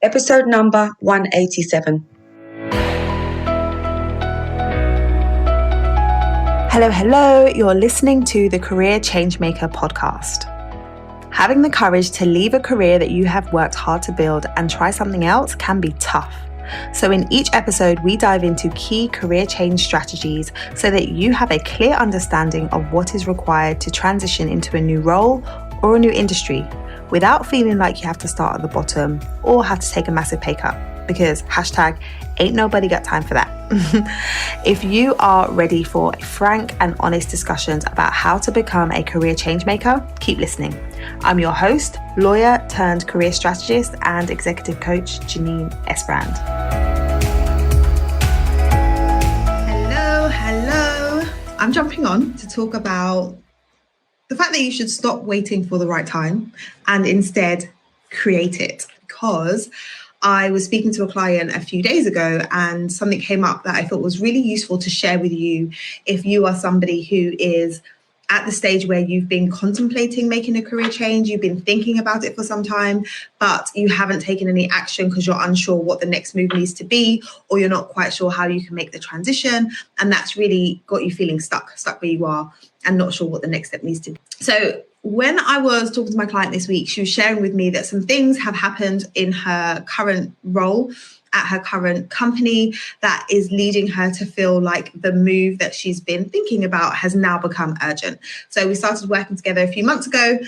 Episode number 187. Hello, you're listening to the Career Changemaker podcast. Having the courage to leave a career that you have worked hard to build and try something else can be tough. So in each episode, we dive into key career change strategies so that you have a clear understanding of what is required to transition into a new role or a new industry without feeling like you have to start at the bottom or have to take a massive pay cut, because ain't nobody got time for that. If you are ready for frank and honest discussions about how to become a career change maker, keep listening. I'm your host, lawyer turned career strategist and executive coach, Janine Esbrand. Hello. I'm jumping on to talk about the fact that you should stop waiting for the right time and instead create it, because I was speaking to a client a few days ago and something came up that I thought was really useful to share with you if you are somebody who is at the stage where you've been contemplating making a career change, you've been thinking about it for some time, but you haven't taken any action because you're unsure what the next move needs to be, or you're not quite sure how you can make the transition. And that's really got you feeling stuck where you are and not sure what the next step needs to be. So when I was talking to my client this week, she was sharing with me that some things have happened in her current role at her current company that is leading her to feel like the move that she's been thinking about has now become urgent. So we started working together a few months ago.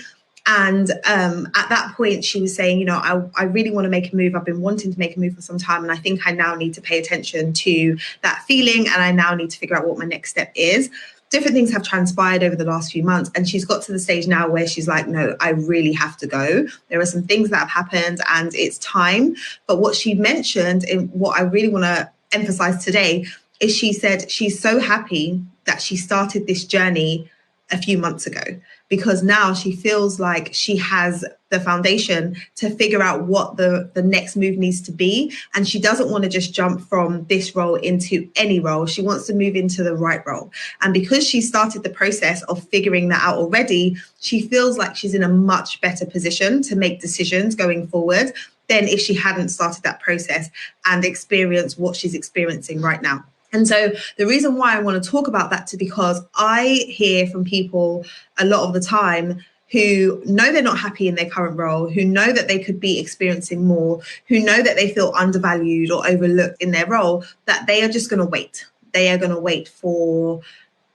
And at that point, she was saying, I really want to make a move. I've been wanting to make a move for some time. And I think I now need to pay attention to that feeling. And I now need to figure out what my next step is. Different things have transpired over the last few months, and she's got to the stage now where she's like, no, I really have to go. There are some things that have happened and it's time. But what she mentioned, and what I really want to emphasize today, is she said she's so happy that she started this journey a few months ago, because now she feels like she has the foundation to figure out what the next move needs to be. And she doesn't want to just jump from this role into any role. She wants to move into the right role. And because she started the process of figuring that out already, she feels like she's in a much better position to make decisions going forward than if she hadn't started that process and experienced what she's experiencing right now. And so the reason why I want to talk about that is because I hear from people a lot of the time who know they're not happy in their current role, who know that they could be experiencing more, who know that they feel undervalued or overlooked in their role, that they are just going to wait. They are going to wait for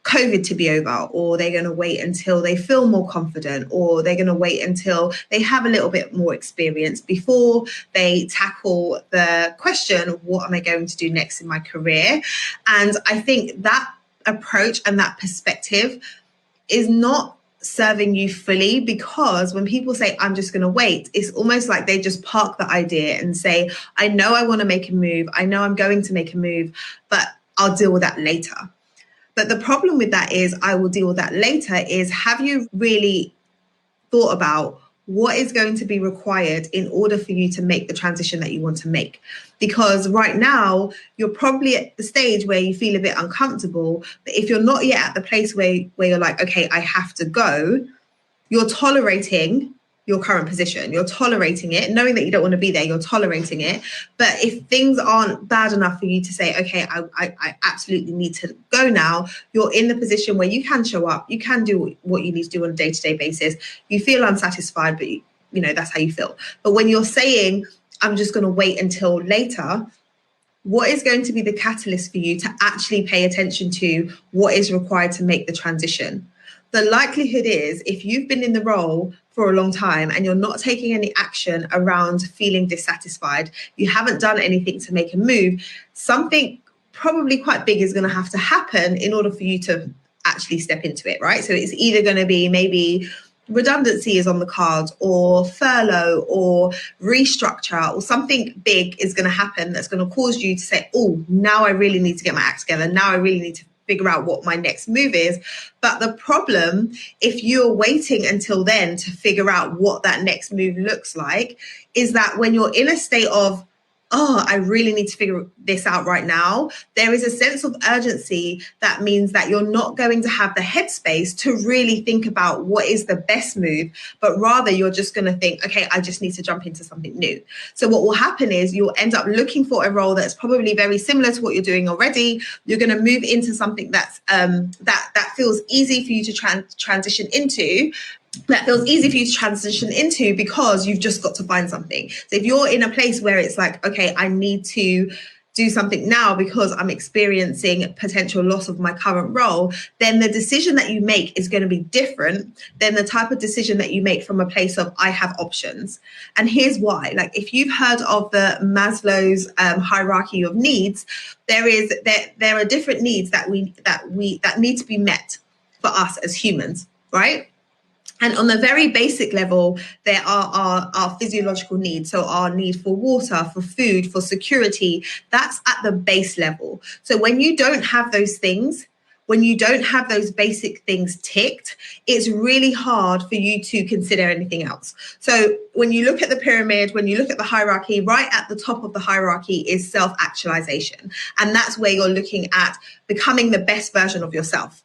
COVID to be over, or they're going to wait until they feel more confident, or they're going to wait until they have a little bit more experience before they tackle the question, what am I going to do next in my career? And I think that approach and that perspective is not serving you fully, because when people say, I'm just going to wait, it's almost like they just park the idea and say, I know I want to make a move. I know I'm going to make a move, but I'll deal with that later. But the problem with that is, I will deal with that later, is have you really thought about what is going to be required in order for you to make the transition that you want to make? Because right now, you're probably at the stage where you feel a bit uncomfortable. But if you're not yet at the place where you're like, okay, I have to go, you're tolerating your current position. You're tolerating it, knowing that you don't want to be there, you're tolerating it. But if things aren't bad enough for you to say, okay, I absolutely need to go now, you're in the position where you can show up, you can do what you need to do on a day-to-day basis. You feel unsatisfied, but that's how you feel. But when you're saying, I'm just going to wait until later, what is going to be the catalyst for you to actually pay attention to what is required to make the transition? The likelihood is, if you've been in the role for a long time and you're not taking any action around feeling dissatisfied, you haven't done anything to make a move, something probably quite big is going to have to happen in order for you to actually step into it, right? So it's either going to be maybe redundancy is on the cards, or furlough, or restructure, or something big is going to happen that's going to cause you to say, oh, now I really need to get my act together. Now I really need to figure out what my next move is. But the problem, if you're waiting until then to figure out what that next move looks like, is that when you're in a state of oh, I really need to figure this out right now. There is a sense of urgency that means that you're not going to have the headspace to really think about what is the best move, but rather you're just going to think, okay, I just need to jump into something new. So what will happen is you'll end up looking for a role that's probably very similar to what you're doing already. You're going to move into something that's that feels easy for you to transition into. That feels easy for you to transition into because you've just got to find something. So if you're in a place where it's like, okay, I need to do something now because I'm experiencing potential loss of my current role, then the decision that you make is going to be different than the type of decision that you make from a place of I have options. And here's why. Like, if you've heard of the Maslow's hierarchy of needs, there are different needs that need to be met for us as humans, right? And on the very basic level, there are our physiological needs. So our need for water, for food, for security, that's at the base level. So when you don't have those things, when you don't have those basic things ticked, it's really hard for you to consider anything else. So when you look at the pyramid, when you look at the hierarchy, right at the top of the hierarchy is self-actualization. And that's where you're looking at becoming the best version of yourself.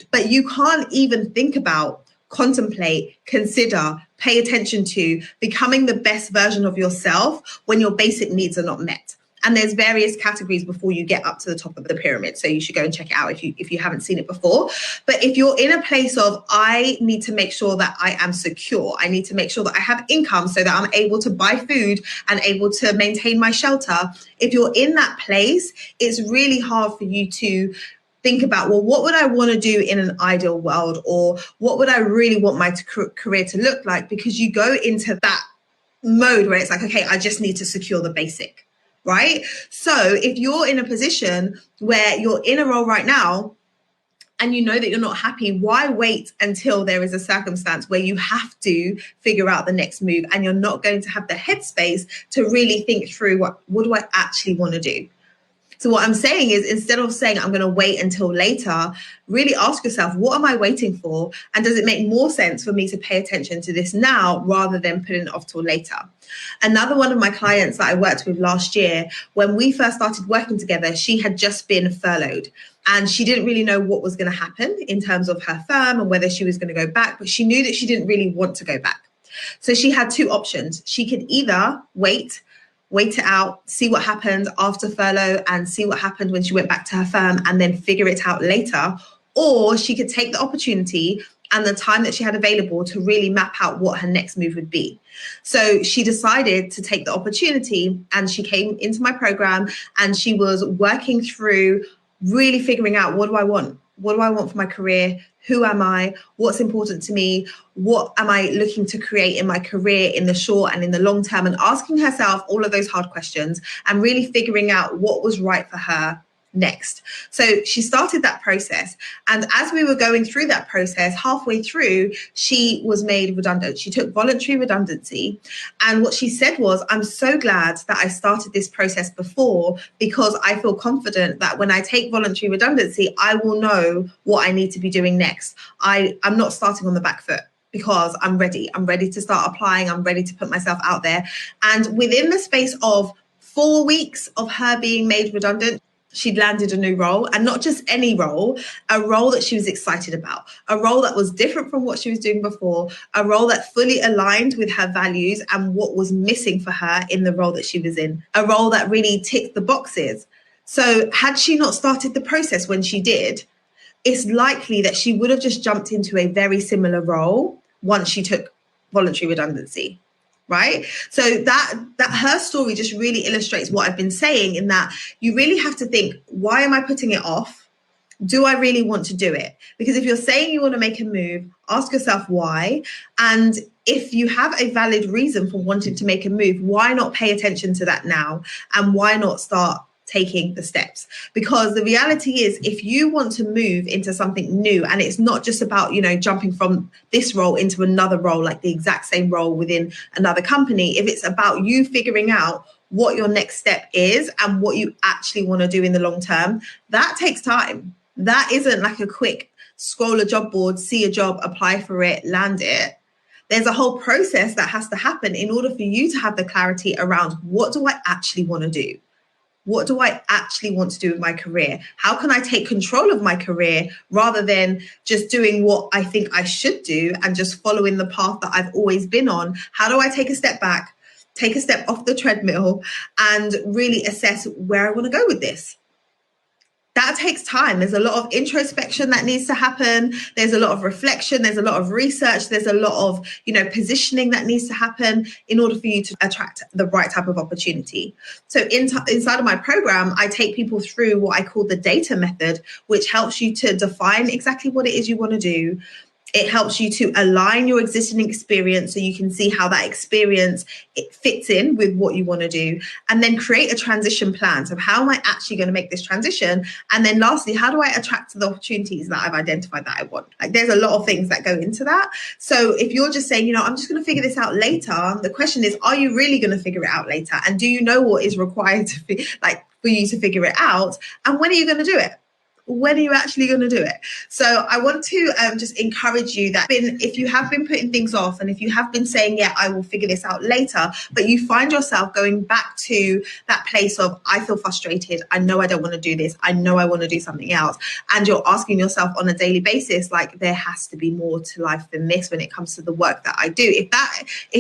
But you can't even think about, contemplate, consider, pay attention to becoming the best version of yourself when your basic needs are not met. And there's various categories before you get up to the top of the pyramid. So you should go and check it out if you haven't seen it before. But if you're in a place of, I need to make sure that I am secure, I need to make sure that I have income so that I'm able to buy food and able to maintain my shelter. If you're in that place, it's really hard for you to think about, well, what would I want to do in an ideal world? Or what would I really want my career to look like? Because you go into that mode where it's like, okay, I just need to secure the basic, right? So if you're in a position where you're in a role right now and you know that you're not happy, why wait until there is a circumstance where you have to figure out the next move and you're not going to have the headspace to really think through what do I actually want to do? So what I'm saying is, instead of saying I'm going to wait until later, really ask yourself, what am I waiting for? And does it make more sense for me to pay attention to this now rather than putting it off till later? Another one of my clients that I worked with last year, when we first started working together, she had just been furloughed and she didn't really know what was going to happen in terms of her firm and whether she was going to go back, but she knew that she didn't really want to go back. So she had two options. She could either wait it out, see what happened after furlough and see what happened when she went back to her firm and then figure it out later. Or she could take the opportunity and the time that she had available to really map out what her next move would be. So she decided to take the opportunity and she came into my program and she was working through really figuring out, what do I want? What do I want for my career? Who am I? What's important to me? What am I looking to create in my career in the short and in the long term? And asking herself all of those hard questions and really figuring out what was right for her next. So she started that process. And as we were going through that process, halfway through, she was made redundant. She took voluntary redundancy. And what she said was, I'm so glad that I started this process before, because I feel confident that when I take voluntary redundancy, I will know what I need to be doing next. I'm not starting on the back foot, because I'm ready. I'm ready to start applying. I'm ready to put myself out there. And within the space of 4 weeks of her being made redundant, she'd landed a new role, and not just any role, a role that she was excited about, a role that was different from what she was doing before, a role that fully aligned with her values and what was missing for her in the role that she was in, a role that really ticked the boxes. So had she not started the process when she did, it's likely that she would have just jumped into a very similar role once she took voluntary redundancy. Right? So that her story just really illustrates what I've been saying, in that you really have to think, why am I putting it off? Do I really want to do it? Because if you're saying you want to make a move, ask yourself why. And if you have a valid reason for wanting to make a move, why not pay attention to that now? And why not start taking the steps? Because the reality is, if you want to move into something new, and it's not just about, jumping from this role into another role, like the exact same role within another company, if it's about you figuring out what your next step is and what you actually want to do in the long term, that takes time. That isn't like a quick scroll a job board, see a job, apply for it, land it. There's a whole process that has to happen in order for you to have the clarity around, what do I actually want to do? What do I actually want to do with my career? How can I take control of my career rather than just doing what I think I should do and just following the path that I've always been on? How do I take a step back, take a step off the treadmill, and really assess where I want to go with this? That takes time. There's a lot of introspection that needs to happen. There's a lot of reflection. There's a lot of research. There's a lot of, positioning that needs to happen in order for you to attract the right type of opportunity. So inside of my program, I take people through what I call the data method, which helps you to define exactly what it is you want to do. It helps you to align your existing experience so you can see how that experience it fits in with what you want to do, and then create a transition plan. So how am I actually going to make this transition? And then lastly, how do I attract the opportunities that I've identified that I want? Like, there's a lot of things that go into that. So if you're just saying, I'm just going to figure this out later, the question is, are you really going to figure it out later? And do you know what is required for you to figure it out? And when are you going to do it? When are you actually going to do it? So I want to just encourage you that if you have been putting things off, and if you have been saying, yeah, I will figure this out later, but you find yourself going back to that place of, I feel frustrated, I know I don't want to do this, I know I want to do something else, and you're asking yourself on a daily basis, like, there has to be more to life than this when it comes to the work that I do. If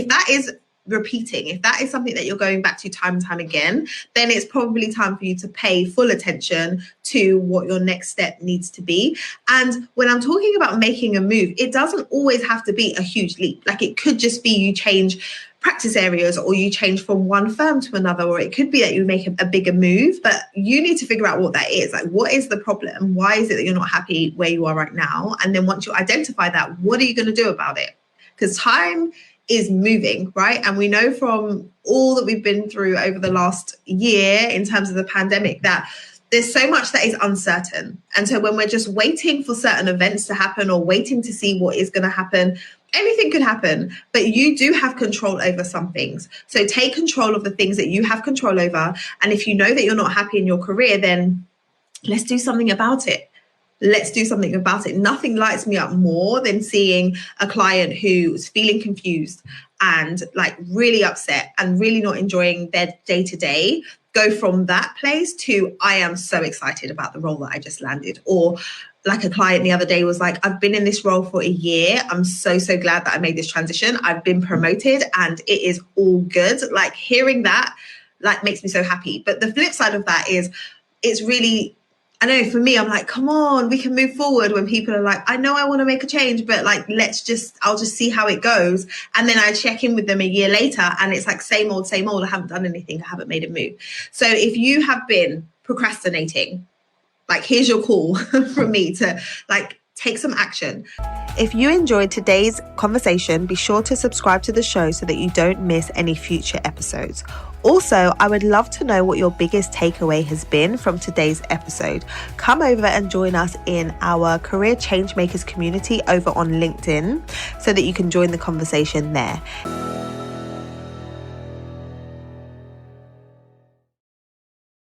that is repeating, if that is something that you're going back to time and time again, then it's probably time for you to pay full attention to what your next step needs to be. And when I'm talking about making a move, it doesn't always have to be a huge leap. Like, it could just be you change practice areas, or you change from one firm to another, or it could be that you make a bigger move, but you need to figure out what that is. Like, what is the problem? Why is it that you're not happy where you are right now? And then once you identify that, what are you going to do about it? Because time is moving, right? And we know from all that we've been through over the last year in terms of the pandemic that there's so much that is uncertain. And so when we're just waiting for certain events to happen, or waiting to see what is going to happen, anything could happen, but you do have control over some things. So take control of the things that you have control over. And if you know that you're not happy in your career, then let's do something about it. Let's do something about it. Nothing lights me up more than seeing a client who's feeling confused and really upset and really not enjoying their day-to-day go from that place to, I am so excited about the role that I just landed. Or like a client the other day was like, I've been in this role for a year. I'm so glad that I made this transition. I've been promoted and it is all good. Like, hearing that makes me so happy. But the flip side of that is, it's really, I know for me, I'm like, come on, we can move forward, when people are like, I know I want to make a change, but I'll just see how it goes. And then I check in with them a year later and it's like, same old. I haven't done anything. I haven't made a move. So if you have been procrastinating, here's your call from me to take some action. If you enjoyed today's conversation, be sure to subscribe to the show so that you don't miss any future episodes. Also, I would love to know what your biggest takeaway has been from today's episode. Come over and join us in our Career Changemakers community over on LinkedIn so that you can join the conversation there.